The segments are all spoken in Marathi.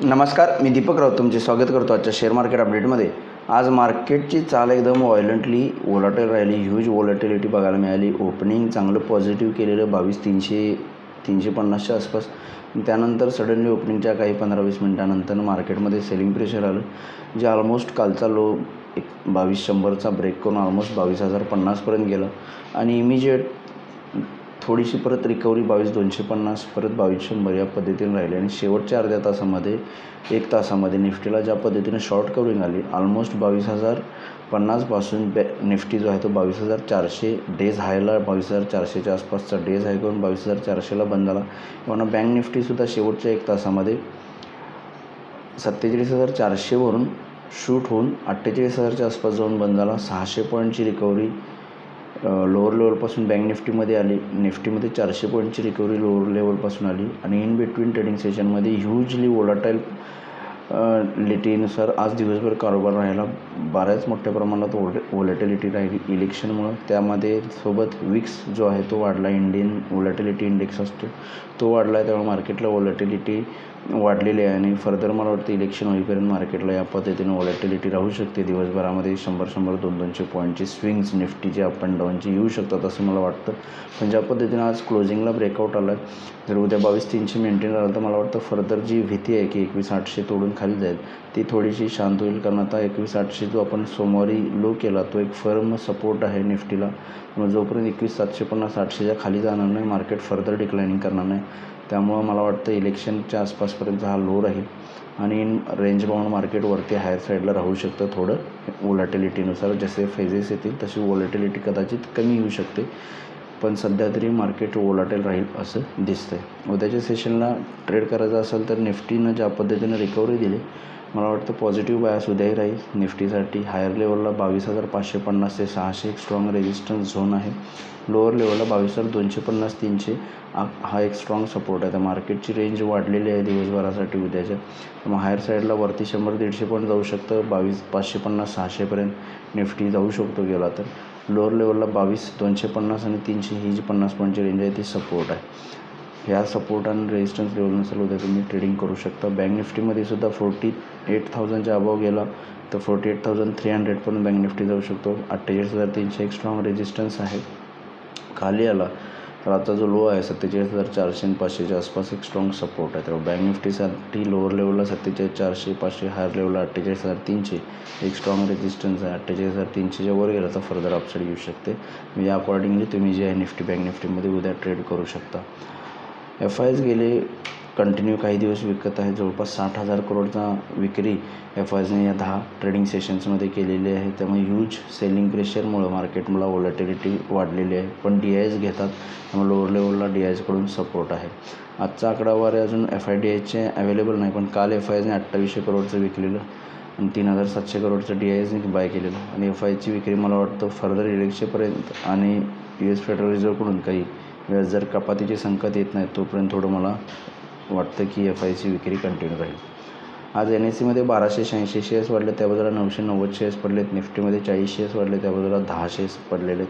नमस्कार, मी दीपक राऊत तुमचे स्वागत करतो आजच्या शेअर मार्केट अपडेटमध्ये. आज मार्केटची चाल एकदम व्हायलंटली वोलाटाईल राहिली. ह्यूज वोलॅटिलिटी बघायला मिळाली. ओपनिंग चांगलं पॉझिटिव्ह केलेलं 22,350च्या आसपास. त्यानंतर सडनली ओपनिंगच्या काही 15-20 मिनटानंतर मार्केटमध्ये सेलिंग प्रेशर आलं, जे ऑलमोस्ट कालचा लो 22,100चा ब्रेक करून ऑलमोस्ट 22,050पर्यंत गेलं आणि इमिजिएट थोडीशी परत रिकव्हरी 22,250 परत 22,100 या पद्धतीने राहिली. आणि शेवटच्या अर्ध्या तासामध्ये 1 तासामध्ये निफ्टीला ज्या पद्धतीने शॉर्ट कवरिंग आली, ऑलमोस्ट 22,050पासून निफ्टी जो आहे तो 22,400 डेज हायला 22,400च्या आसपासचा डेज हाय करून 22,400ला बंद झाला. किंवा बँक निफ्टीसुद्धा शेवटच्या 1 तासामध्ये 47,400वरून शूट होऊन 48,000च्या आसपास जाऊन बंद झाला. 600 पॉईंटची रिकव्हरी लोअर लेवलपासून बँक निफ्टीमध्ये आली. निफ्टीमध्ये 400 पॉईंटची रिकव्हरी लोअर लेवलपासून आली. आणि इन बिटवीन ट्रेडिंग सेशनमध्ये ह्यूजली वोलाटाईल लिटीनुसार आज दिवसभर कारोबार राहिला. बऱ्याच मोठ्या प्रमाणात वोलॅटिलिटी राहिली इलेक्शनमुळं. त्यामध्ये सोबत विक्स जो आहे तो वाढला. इंडियन वोलॅटिलिटी इंडेक्स असतो तो वाढला आहे. त्यामुळे मार्केटला वोलॅटिलिटी वाढलेली आहे. आणि फर्दर मला वाटतं इलेक्शन होईपर्यंत मार्केटला या पद्धतीनं वोलॅटिलिटी राहू शकते. दिवसभरामध्ये 100-100, 200 पॉईंटची स्विंग्स निफ्टीचे अप अँड डाऊनची येऊ शकतात असं मला वाटतं. पण ज्या पद्धतीनं आज क्लोजिंगला ब्रेकआउट आला आहे, जर उद्या 22,300 मेंटेन राहिलं तर मला वाटतं फर्दर जी भीती आहे की 21,800 तोडून खाली जाईल ती थोडीशी शांत होईल. कारण आता 21,800 जो आपण सोमवारी लो केला तो एक फर्म सपोर्ट आहे निफ्टीला. मग जोपर्यंत 21,750-800च्या खाली जाणार नाही मार्केट फर्दर डिक्लाइनिंग करणार नाही. त्यामुळं मला वाटतं इलेक्शनच्या आसपासपर्यंत हा लो राहील आणि इन रेंज बाउंड मार्केट वरती हायर साईडला राहू शकतं. थोडं वोलॅटिलिटीनुसार जसे फेजेस येतील तशी वोलॅटिलिटी कदाचित कमी येऊ शकते. पण सध्या तरी मार्केट वोलाटाईल राहील असं दिसतंय. उद्याच्या सेशनला ट्रेड करायचं असेल तर निफ्टीनं ज्या पद्धतीनं रिकव्हरी दिली, मला वाटतं पॉझिटिव्ह बायस उद्याही राहील निफ्टीसाठी. हायर लेवलला 22,550 ते 600 एक स्ट्रॉंग रेजिस्टन्स झोन आहे. लोअर लेवलला 22,250-300 हा एक स्ट्रॉंग सपोर्ट आहे. तर मार्केटची रेंज वाढलेली आहे दिवसभरासाठी उद्याच्या. मग हायर साईडला वरती 100-150 पॉईंट जाऊ शकतं. 22,550-600पर्यंत निफ्टी जाऊ शकतो गेला तर. लोअर लेवलला 22,250 आणि 300 ही जी 50 पॉईंटची रेंज आहे ती सपोर्ट आहे. ह्या सपोर्ट आणि रेजिस्टन्स लेवलनुसार उद्या तुम्ही ट्रेडिंग करू शकता. बँक निफ्टीमध्ये सुद्धा 48,000च्या अबाव गेला तर 48,300 पण बँक निफ्टी जाऊ शकतो. 48,300 एक स्ट्रॉंग रेजिस्टन्स आहे. खाली आला तर आता जो लो आहे 47,400 आणि 500च्या आसपास एक स्ट्रॉंग सपोर्ट आहे. त्यामुळे बँक निफ्टीसाठी लोअर लेवलला 47,400, 500, हायर लेवलला 48,300 एक स्ट्रॉंग रेजिस्टन्स आहे. 48,300च्या वर गेला तर फर्दर अपसाईड येऊ शकते. म्हणजे अकॉर्डिंगली तुम्ही जे आहे निफ्टी बँक निफ्टीमध्ये उद्या ट्रेड करू शकता. FIs गेले कंटिन्यू काही दिवस विकत आहे. जवळपास 60,000 करोडचा विक्री FIsने या 10 ट्रेडिंग सेशन्समध्ये केलेली आहे. त्यामुळे ह्यूज सेलिंग प्रेशरमुळं मार्केटला वोलॅटिलिटी वाढलेली आहे. पण DIs घेतात त्यामुळे लोअर लेवलला DIsकडून सपोर्ट आहे. आजचा आकडावारी अजून FIDIsचे अवेलेबल नाही, पण काल FIsने 2,800 करोडचं विकलेलं आणि 3,700 करोडचं DIsने बाय केलेलं. आणि FIची विक्री मला वाटतं फर्दर इलेक्शनपर्यंत आणि US फेडरल रिझर्व्हकडून काही व्याजदर कपातीचे संकेत येत नाहीत तोपर्यंत थोडं मला वाटतं की FIची विक्री कंटिन्यू राहील. आज NSEमध्ये 1,286 शेअर्स वाढले, त्या बाजूला 990 शेअर्स पडलेत. निफ्टीमध्ये 40 शेअर्स वाढले, त्या बाजूला 10 शेअर्स पडलेले आहेत.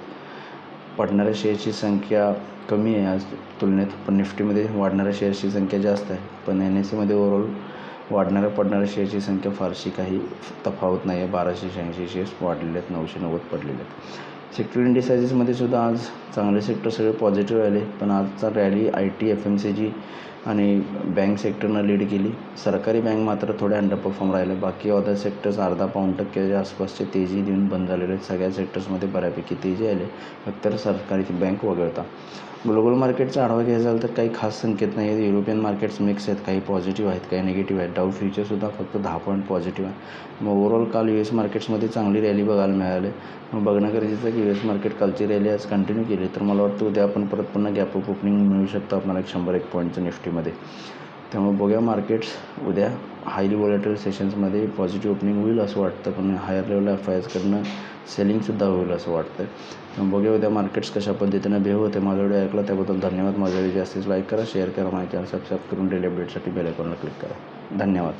पडणाऱ्या शेअर्सची संख्या कमी आहे आज तुलनेत, पण निफ्टीमध्ये वाढणाऱ्या शेअर्सची संख्या जास्त आहे. पण NSEमध्ये ओव्हरऑल पडणाऱ्या शेअर्सची संख्या फारशी काही तफावत नाही आहे. 1,286 शेअर्स वाढलेले आहेत, 990 पडलेले आहेत. सेक्टर इंडिसायझेसमध्ये सुद्धा आज चांगले सेक्टर सगळे पॉझिटिव्ह आले. पण आजचा रॅली IT, FMCG आणि बँक सेक्टरनं लीड केली. सरकारी बँक मात्र थोड्या अंडरपरफॉर्म राहिले. बाकी अदर सेक्टर्स अर्धा पाऊण टक्क्याच्या आसपासचे तेजी देऊन बंद झालेले आहेत. सगळ्या सेक्टर्समध्ये बऱ्यापैकी तेजी आले, फक्त सरकारी बँक वगळता. ग्लोबल मार्केटचा आढावा घ्यायचा झाला तर काही खास संकेत नाही आहेत. युरोपियन मार्केट्स मिक्स आहेत, काही पॉझिटिव्ह आहेत, काही निगेटिव्ह आहेत. डाऊ फ्युचरसुद्धा फक्त 10 पॉईंट पॉझिटिव्ह आहे. मग ओव्हरऑल काल US मार्केट्समध्ये चांगली रॅली बघायला मिळाली. मग बघणं गरजेचं आहे की US मार्केट कालची रॅली आज कंटिन्यू केली तर मला वाटतं उद्या आपण परत पुन्हा गॅप अप ओपनिंग मिळू शकतं आपल्याला 100-1 पॉईंटचं निफ्टीमध्ये. त्यामुळे बघूया मार्केट्स उद्या हायली वोलॅटाईल सेशन्समध्ये पॉझिटिव्ह ओपनिंग होईल असं वाटतं. पण हायर लेवलला FIsकडनं सेलिंगसुद्धा होईल असं वाटतं. मग बघूया उद्या मार्केट्स कशा पद्धतीनं बिहेव होते. माझा व्हिडिओ ऐकला त्याबद्दल धन्यवाद. माझा व्हिडिओ जास्तीत लाईक करा, शेअर करा, माहिती आणि सबस्क्राईब करून डेली अपडेटसाठी बेल आयकॉनला क्लिक करा. धन्यवाद.